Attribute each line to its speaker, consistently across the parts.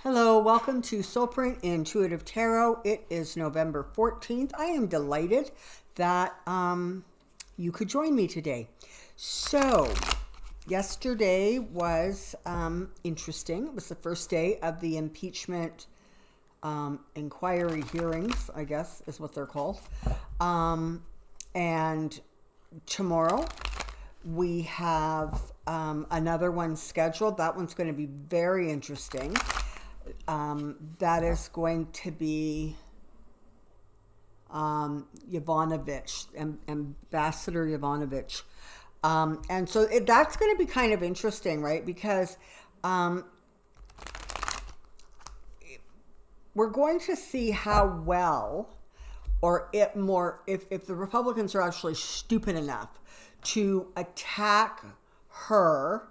Speaker 1: Hello, welcome to Soulprint Intuitive Tarot. It is November 14th. I am delighted that you could join me today. So, yesterday was interesting. It was the first day of the impeachment inquiry hearings, I guess is what they're called. And tomorrow we have another one scheduled. That one's going to be very interesting. That is going to be Yovanovitch, Ambassador Yovanovitch. And so that's going to be kind of interesting, right? Because we're going to see how well, or if the Republicans are actually stupid enough to attack her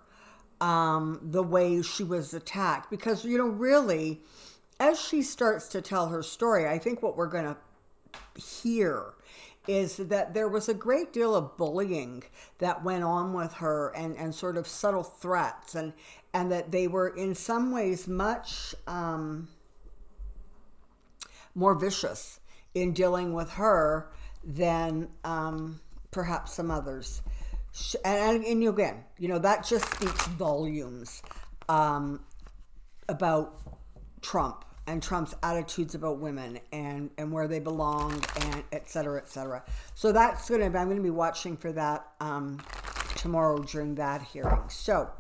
Speaker 1: the way she was attacked. Because, really, as she starts to tell her story, I think what we're going to hear is that there was a great deal of bullying that went on with her, and sort of subtle threats, and that they were in some ways much more vicious in dealing with her than perhaps some others. And again, that just speaks volumes about Trump and Trump's attitudes about women and where they belong, and et cetera, et cetera. So I'm going to be watching for that tomorrow during that hearing. So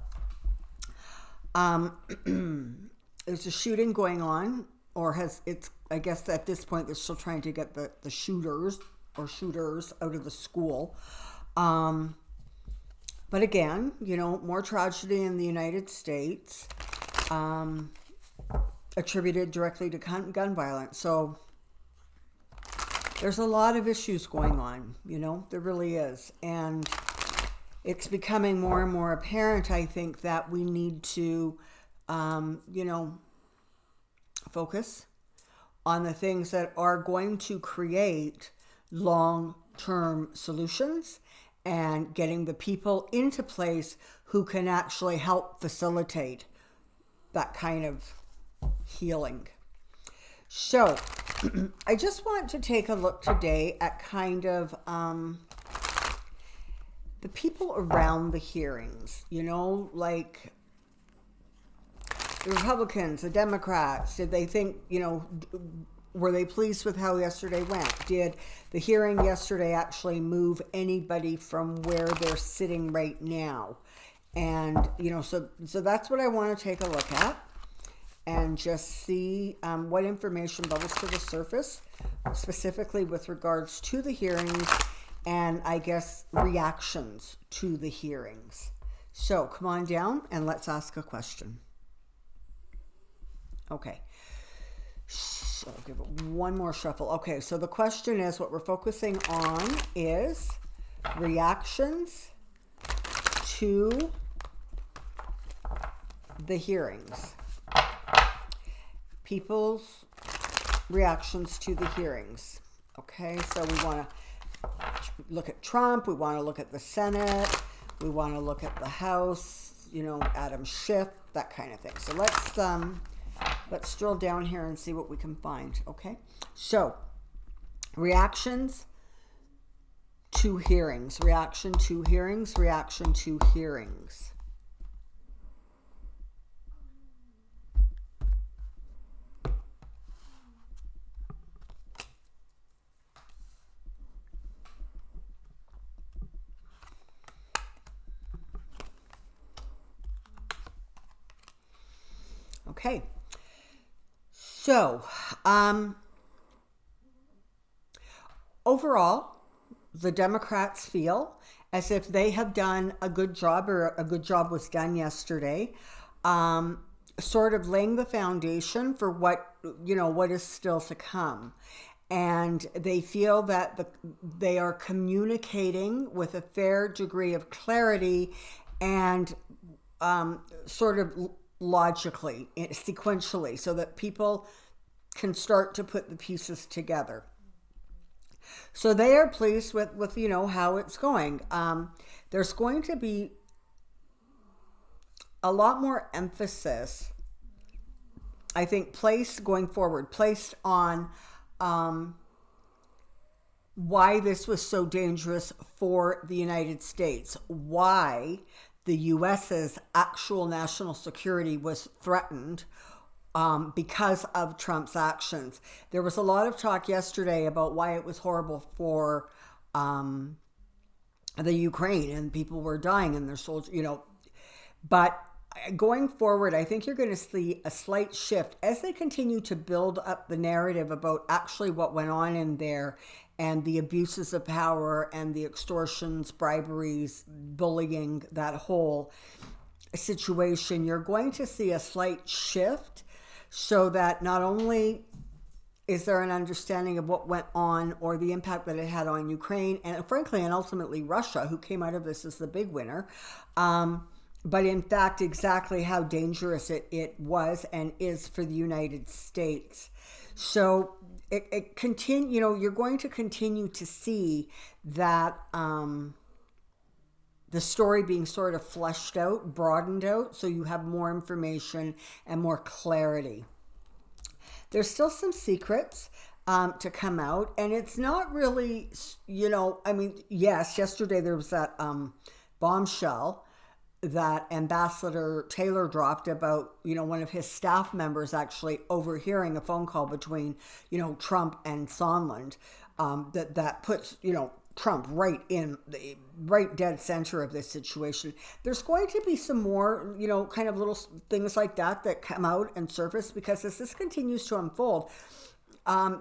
Speaker 1: there's a shooting going on, I guess at this point they're still trying to get the shooters out of the school. But again, more tragedy in the United States, attributed directly to gun violence. So there's a lot of issues going on, there really is. And it's becoming more and more apparent, I think, that we need to, focus on the things that are going to create long-term solutions, and getting the people into place who can actually help facilitate that kind of healing. So I just want to take a look today at kind of the people around the hearings, like the Republicans, the Democrats. Did they think, were they pleased with how yesterday went? Did the hearing yesterday actually move anybody from where they're sitting right now? And, so that's what I want to take a look at and just see what information bubbles to the surface, specifically with regards to the hearings and, I guess, reactions to the hearings. So come on down and let's ask a question. Okay. So I'll give it one more shuffle. Okay, so the question is, what we're focusing on is reactions to the hearings. People's reactions to the hearings. Okay, so we want to look at Trump. We want to look at the Senate. We want to look at the House, Adam Schiff, that kind of thing. So let's drill down here and see what we can find, okay? So, reactions to hearings, reaction to hearings, reaction to hearings. Okay. So, overall, the Democrats feel as if they have done a good job, or a good job was done yesterday, sort of laying the foundation for what is still to come. And they feel that they are communicating with a fair degree of clarity and sort of logically, sequentially, so that people can start to put the pieces together. So they are pleased with how it's going. There's going to be a lot more emphasis I think, placed going forward, placed on why this was so dangerous for the United States, why the US's actual national security was threatened because of Trump's actions. There was a lot of talk yesterday about why it was horrible for the Ukraine, and people were dying and their soldiers, but going forward, I think you're going to see a slight shift as they continue to build up the narrative about actually what went on in there and the abuses of power and the extortions, briberies, bullying, that whole situation. You're going to see a slight shift so that not only is there an understanding of what went on or the impact that it had on Ukraine and frankly and ultimately Russia, who came out of this as the big winner, but in fact exactly how dangerous it was and is for the United States. So it continue, you're going to continue to see that the story being sort of fleshed out, broadened out, so you have more information and more clarity. There's still some secrets to come out, and it's not really, yes, yesterday there was that bombshell that Ambassador Taylor dropped about, one of his staff members actually overhearing a phone call between, Trump and Sondland, that puts, Trump right dead center of this situation. There's going to be some more, kind of little things like that come out and surface, because as this continues to unfold,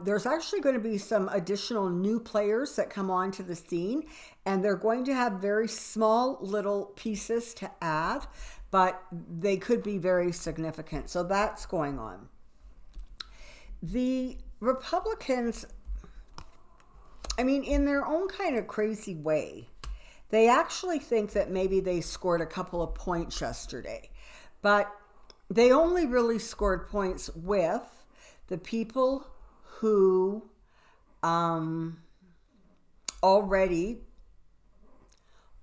Speaker 1: there's actually going to be some additional new players that come onto the scene, and they're going to have very small little pieces to add, but they could be very significant. So that's going on. The Republicans, in their own kind of crazy way, they actually think that maybe they scored a couple of points yesterday, but they only really scored points with the people who already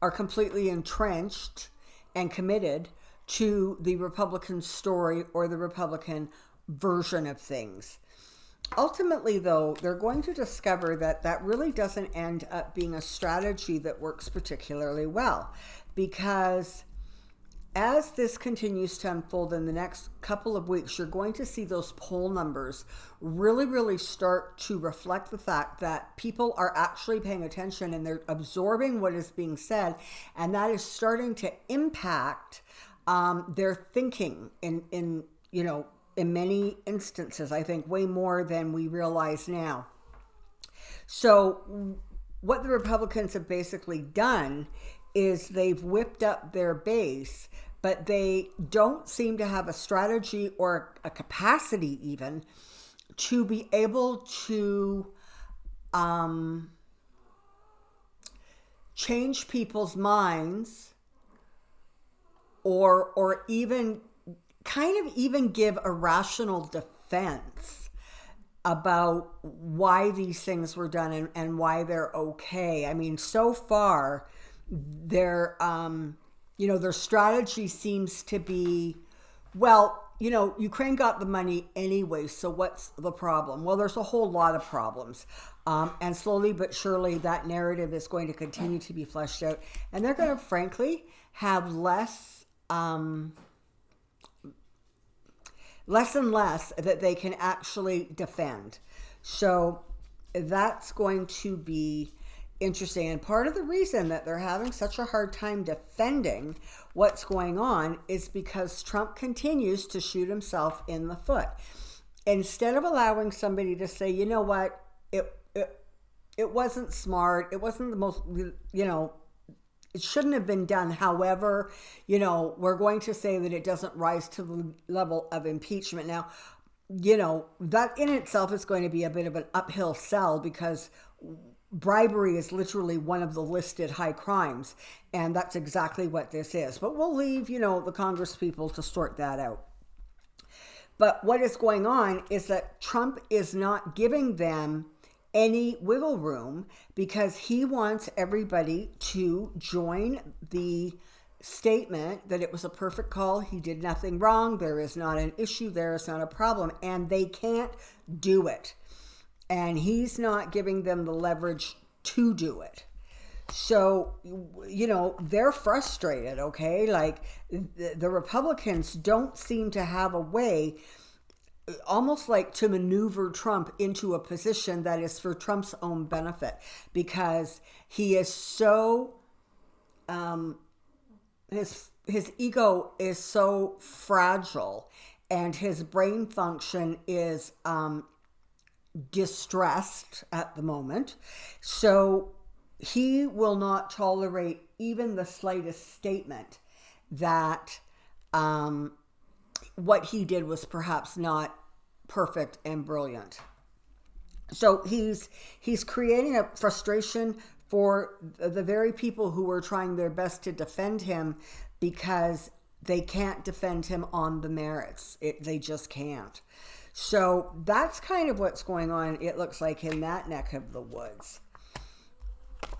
Speaker 1: are completely entrenched and committed to the Republican story or the Republican version of things. Ultimately, though, they're going to discover that that really doesn't end up being a strategy that works particularly well, because as this continues to unfold in the next couple of weeks, you're going to see those poll numbers really, really start to reflect the fact that people are actually paying attention and they're absorbing what is being said, and that is starting to impact their thinking in many instances, I think way more than we realize now. So what the Republicans have basically done is they've whipped up their base, but they don't seem to have a strategy or a capacity even to be able to change people's minds or even give a rational defense about why these things were done and why they're okay. So far, their strategy seems to be, Ukraine got the money anyway, so what's the problem? Well, there's a whole lot of problems. And slowly but surely that narrative is going to continue to be fleshed out. And they're going to, frankly, have less and less that they can actually defend. So that's going to be interesting. And part of the reason that they're having such a hard time defending what's going on is because Trump continues to shoot himself in the foot. Instead of allowing somebody to say, you know what, it wasn't smart, it wasn't the most, it shouldn't have been done. However, we're going to say that it doesn't rise to the level of impeachment. Now, that in itself is going to be a bit of an uphill sell, because bribery is literally one of the listed high crimes, and that's exactly what this is. But we'll leave, the Congress people to sort that out. But what is going on is that Trump is not giving them any wiggle room, because he wants everybody to join the statement that it was a perfect call. He did nothing wrong. There is not an issue. There is not a problem. And they can't do it. And he's not giving them the leverage to do it. So, they're frustrated, okay? Like, the Republicans don't seem to have a way, almost like to maneuver Trump into a position that is for Trump's own benefit, because he is so, his ego is so fragile, and his brain function is distressed at the moment. So he will not tolerate even the slightest statement that what he did was perhaps not perfect and brilliant. So he's creating a frustration for the very people who are trying their best to defend him, because they can't defend him on the merits. They just can't. So that's kind of what's going on, it looks like, in that neck of the woods.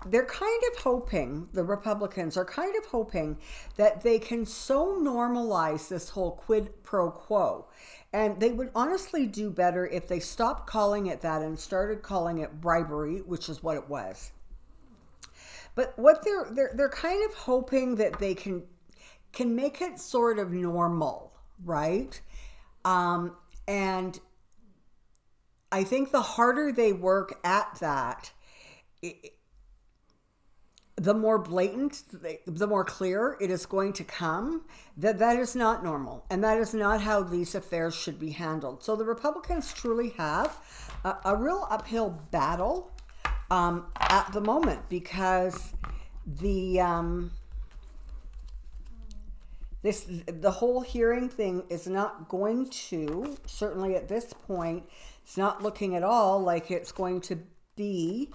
Speaker 1: They're kind of hoping, the Republicans are kind of hoping, that they can so normalize this whole quid pro quo. And they would honestly do better if they stopped calling it that and started calling it bribery, which is what it was. But what they're kind of hoping that they can make it sort of normal, right? And I think the harder they work at that, the more blatant, the more clear it is going to come that is not normal, and that is not how these affairs should be handled. So the Republicans truly have a real uphill battle at the moment, because the whole hearing thing is not going to, certainly at this point, it's not looking at all like it's going to be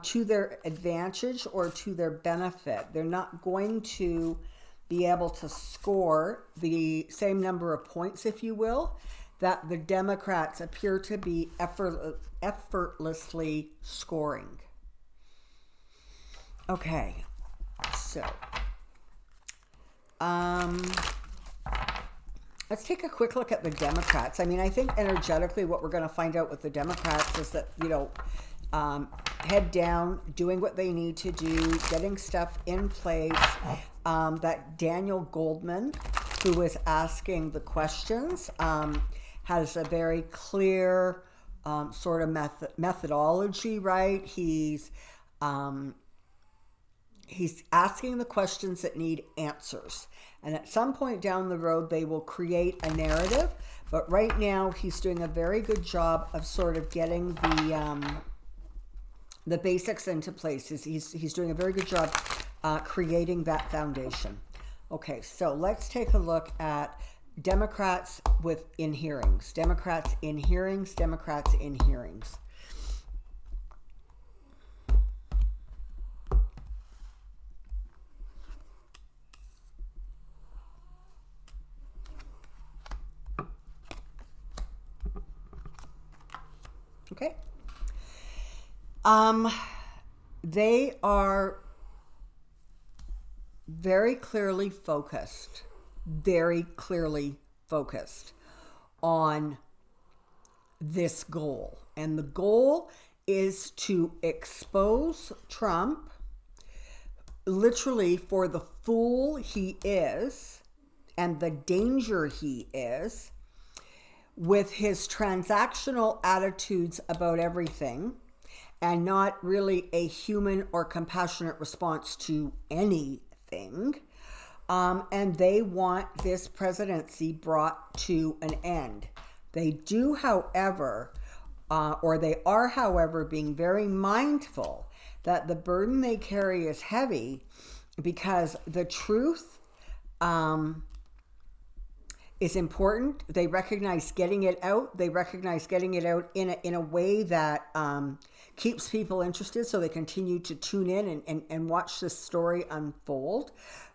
Speaker 1: to their advantage or to their benefit. They're not going to be able to score the same number of points, if you will, that the Democrats appear to be effortlessly scoring. Okay, so let's take a quick look at the Democrats. I mean, I think energetically what we're going to find out with the Democrats is that, head down, doing what they need to do, getting stuff in place. That Daniel Goldman, who was asking the questions, has a very clear sort of methodology, right? He's asking the questions that need answers. And at some point down the road, they will create a narrative. But right now, he's doing a very good job of sort of getting the basics into place. He's doing a very good job creating that foundation. Okay, so let's take a look at Democrats in hearings. Democrats in hearings. Democrats in hearings. Okay. They are very clearly focused on this goal. And the goal is to expose Trump literally for the fool he is and the danger he is, with his transactional attitudes about everything, and not really a human or compassionate response to anything. And they want this presidency brought to an end. They do, however, being very mindful that the burden they carry is heavy, because the truth is important. They recognize getting it out. They recognize getting it out in a way that keeps people interested, so they continue to tune in and watch this story unfold.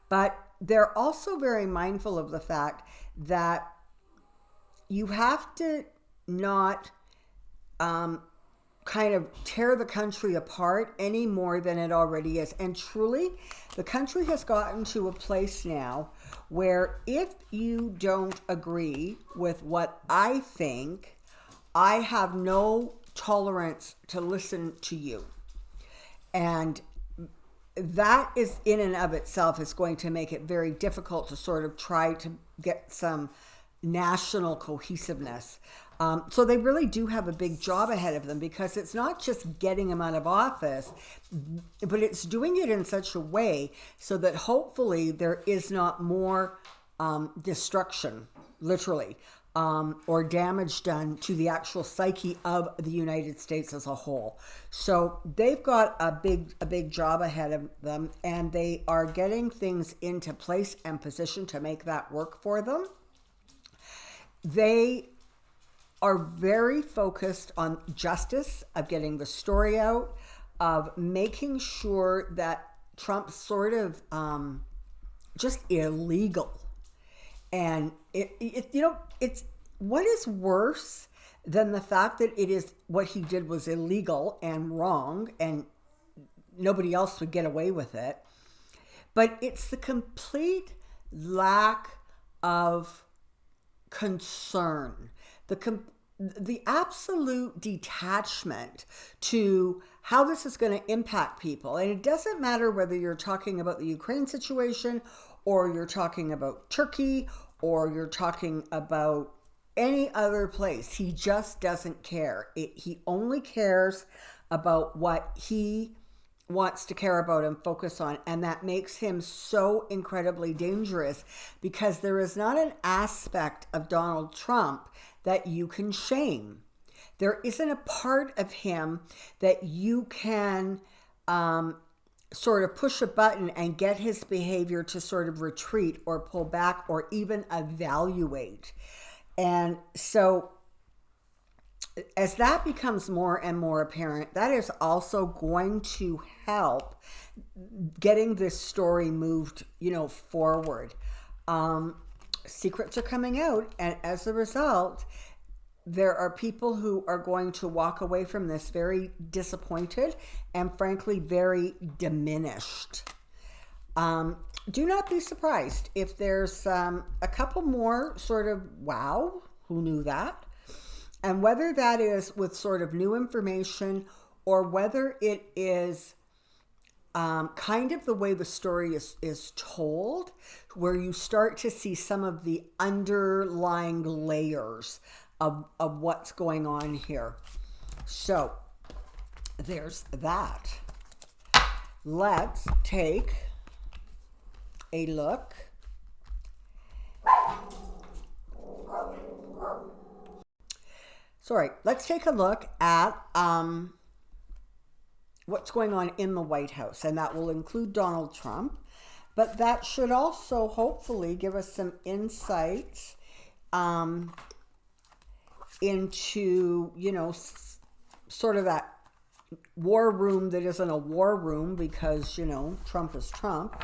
Speaker 1: But they're also very mindful of the fact that you have to not kind of tear the country apart any more than it already is. And truly, the country has gotten to a place now where if you don't agree with what I think, I have no tolerance to listen to you. And that is in and of itself is going to make it very difficult to sort of try to get some national cohesiveness. So they really do have a big job ahead of them, because it's not just getting him out of office, but it's doing it in such a way so that hopefully there is not more destruction, literally, or damage done to the actual psyche of the United States as a whole. So they've got a big job ahead of them, and they are getting things into place and position to make that work for them. They are very focused on justice, of getting the story out, of making sure that Trump's sort of just illegal. And it's what is worse than the fact that it is what he did was illegal and wrong, and nobody else would get away with it. But it's the complete lack of concern, the absolute detachment to how this is going to impact people. And it doesn't matter whether you're talking about the Ukraine situation, or you're talking about Turkey, or you're talking about any other place. He just doesn't care. He only cares about what he wants to care about and focus on. And that makes him so incredibly dangerous, because there is not an aspect of Donald Trump that you can shame. There isn't a part of him that you can sort of push a button and get his behavior to sort of retreat or pull back or even evaluate. And so as that becomes more and more apparent, that is also going to help getting this story moved, forward. Secrets are coming out, and as a result, there are people who are going to walk away from this very disappointed and frankly very diminished. Do not be surprised if there's a couple more sort of, wow, who knew that? And whether that is with sort of new information, or whether it is kind of the way the story is told, where you start to see some of the underlying layers of what's going on here. So there's that. Let's take a look. Let's take a look at what's going on in the White House, and that will include Donald Trump, but that should also hopefully give us some insights into, sort of that war room that isn't a war room, because, Trump is Trump.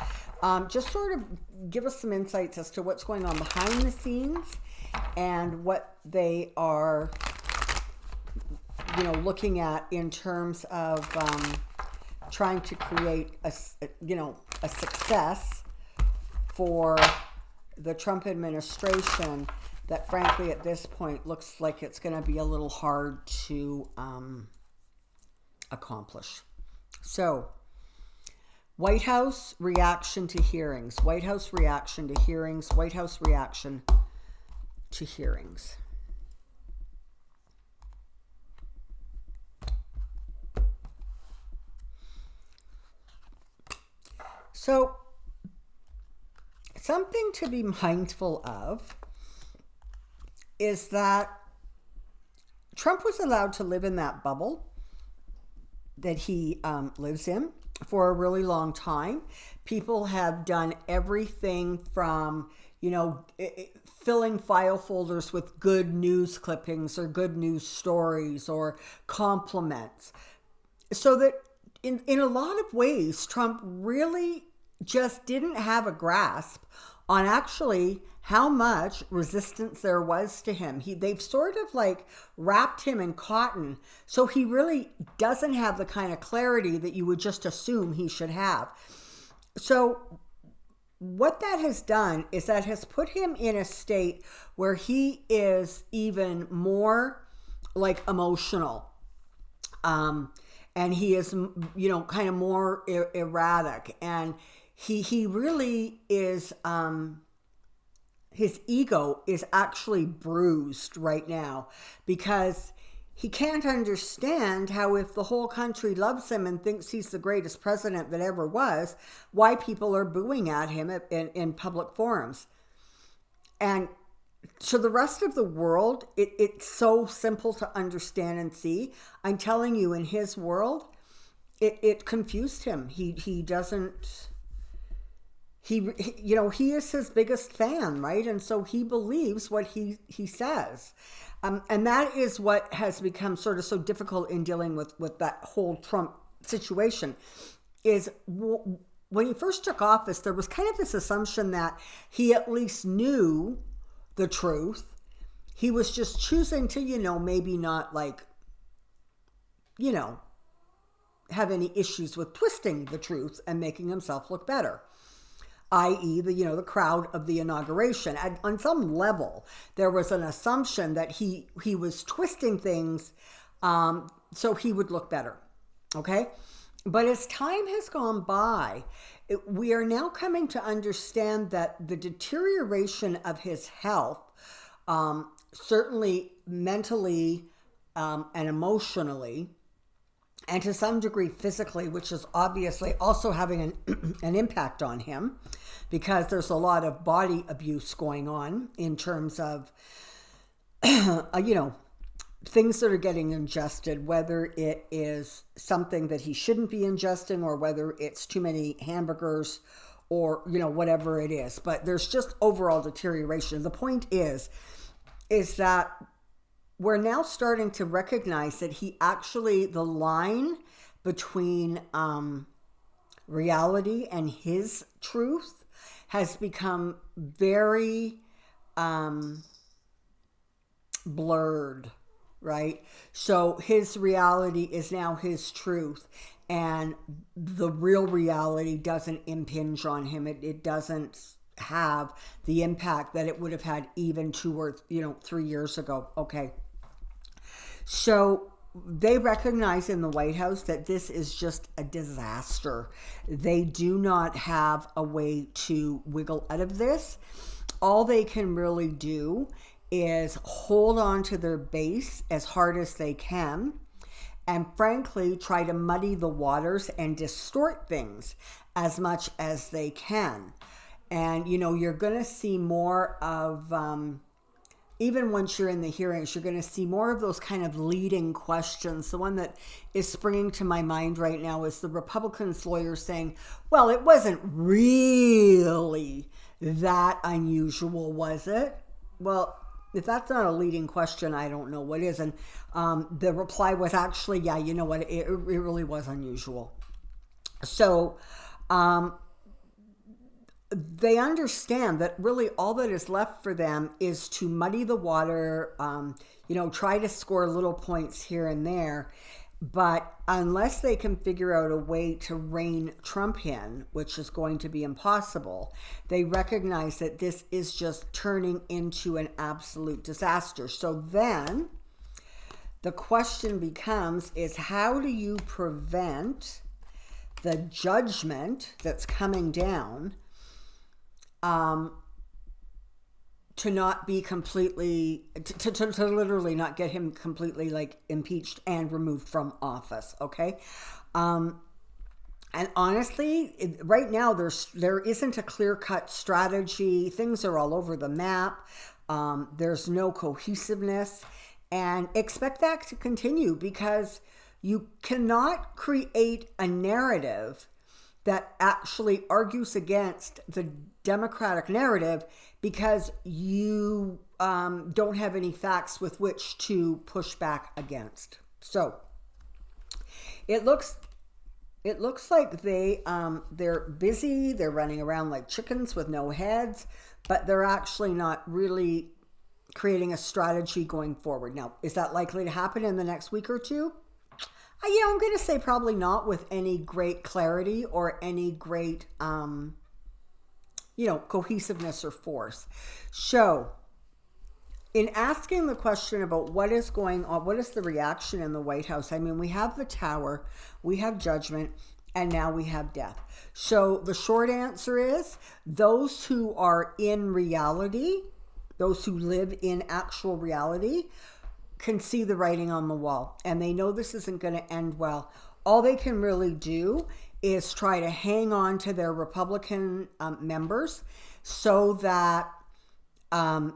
Speaker 1: Just sort of give us some insights as to what's going on behind the scenes and what they are looking at in terms of trying to create a success for the Trump administration that frankly at this point looks like it's going to be a little hard to accomplish. So, White House reaction to hearings, White House reaction to hearings, White House reaction to hearings. So, something to be mindful of is that Trump was allowed to live in that bubble that he lives in for a really long time. People have done everything from, filling file folders with good news clippings or good news stories or compliments. So that in a lot of ways, Trump really just didn't have a grasp on actually how much resistance there was to him. They've sort of like wrapped him in cotton, so he really doesn't have the kind of clarity that you would just assume he should have. So what that has done is that has put him in a state where he is even more like emotional. And he is, kind of more erratic. And he really is, his ego is actually bruised right now because he can't understand how, if the whole country loves him and thinks he's the greatest president that ever was, why people are booing at him in public forums. And to the rest of the world, it's so simple to understand and see. I'm telling you, in his world, it confused him. He doesn't... He is his biggest fan, right? And so he believes what he says. And that is what has become sort of so difficult in dealing with that whole Trump situation, is when he first took office, there was kind of this assumption that he at least knew the truth. He was just choosing to, maybe not have any issues with twisting the truth and making himself look better, i.e. the crowd of the inauguration. And on some level, there was an assumption that he was twisting things so he would look better. Okay? But as time has gone by, we are now coming to understand that the deterioration of his health, certainly mentally and emotionally, and to some degree physically, which is obviously also having an impact on him, because there's a lot of body abuse going on in terms of, things that are getting ingested, whether it is something that he shouldn't be ingesting or whether it's too many hamburgers or, whatever it is. But there's just overall deterioration. The point is that we're now starting to recognize that the line between reality and his truth has become very blurred, right? So his reality is now his truth, and the real reality doesn't impinge on him. It doesn't have the impact that it would have had even 2 or 3 years ago. Okay. So they recognize in the White House that this is just a disaster. They do not have a way to wiggle out of this. All they can really do is hold on to their base as hard as they can, and frankly try to muddy the waters and distort things as much as they can. And you're going to see more of even once you're in the hearings, you're going to see more of those kind of leading questions. The one that is springing to my mind right now is the Republicans' lawyers saying, well, it wasn't really that unusual, was it? Well, if that's not a leading question, I don't know what is. And the reply was actually, yeah, you know what, it really was unusual. So they understand that really all that is left for them is to muddy the water, try to score little points here and there. But unless they can figure out a way to rein Trump in, which is going to be impossible, they recognize that this is just turning into an absolute disaster. So then the question becomes is, how do you prevent the judgment that's coming down to not be completely, to literally not get him completely impeached and removed from office, okay? And honestly, right now there isn't a clear-cut strategy. Things are all over the map. There's no cohesiveness, and expect that to continue because you cannot create a narrative that actually argues against the Democratic narrative because you don't have any facts with which to push back against. So it looks like they're busy. They're running around like chickens with no heads. but they're actually not really creating a strategy going forward. Now, is that likely to happen in the next week or two? I'm going to say probably not with any great clarity or any great, cohesiveness or force. So, in asking the question about what is going on, what is the reaction in the White House? I mean, we have the Tower, we have Judgment, and now we have Death. So the short answer is those who are in reality, those who live in actual reality, can see the writing on the wall, and they know this isn't going to end well. All they can really do is try to hang on to their Republican members so that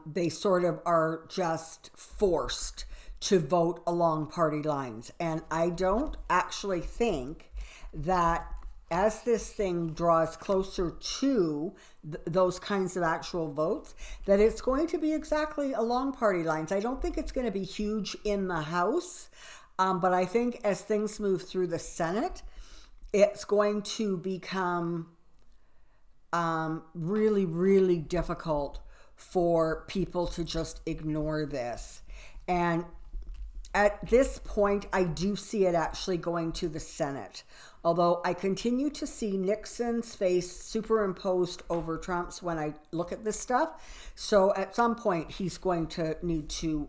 Speaker 1: they sort of are just forced to vote along party lines. And I don't actually think that as this thing draws closer to those kinds of actual votes, that it's going to be exactly along party lines. I don't think it's going to be huge in the House, but I think as things move through the Senate, it's going to become really, really difficult for people to just ignore this. And at this point, I do see it actually going to the Senate. Although I continue to see Nixon's face superimposed over Trump's when I look at this stuff. So at some point, he's going to need to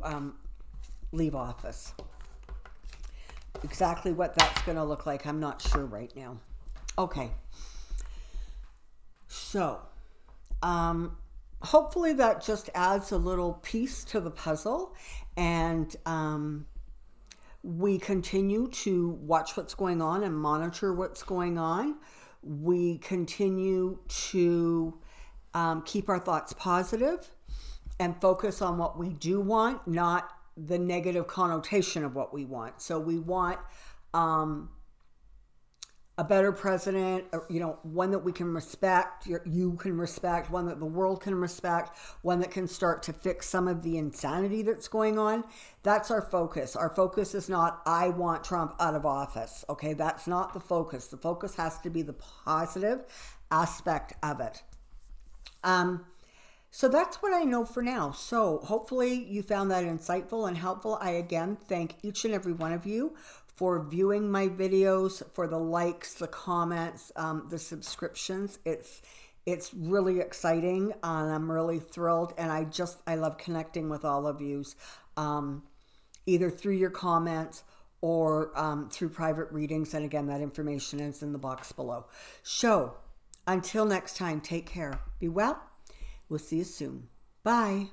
Speaker 1: leave office. Exactly what that's going to look like, I'm not sure right now. Okay. So, hopefully that just adds a little piece to the puzzle, and we continue to watch what's going on and monitor what's going on. We continue to keep our thoughts positive and focus on what we do want, not the negative connotation of what we want. So we want a better president, one that we can respect, you can respect, one that the world can respect, one that can start to fix some of the insanity that's going on. That's our focus. Our focus is not, I want Trump out of office. Okay, that's not the focus. The focus has to be the positive aspect of it. So that's what I know for now. So hopefully you found that insightful and helpful. I again thank each and every one of you for viewing my videos, for the likes, the comments, the subscriptions. It's really exciting, and I'm really thrilled, and I love connecting with all of you, either through your comments or through private readings. And again, that information is in the box below. So until next time, take care. Be well. We'll see you soon. Bye.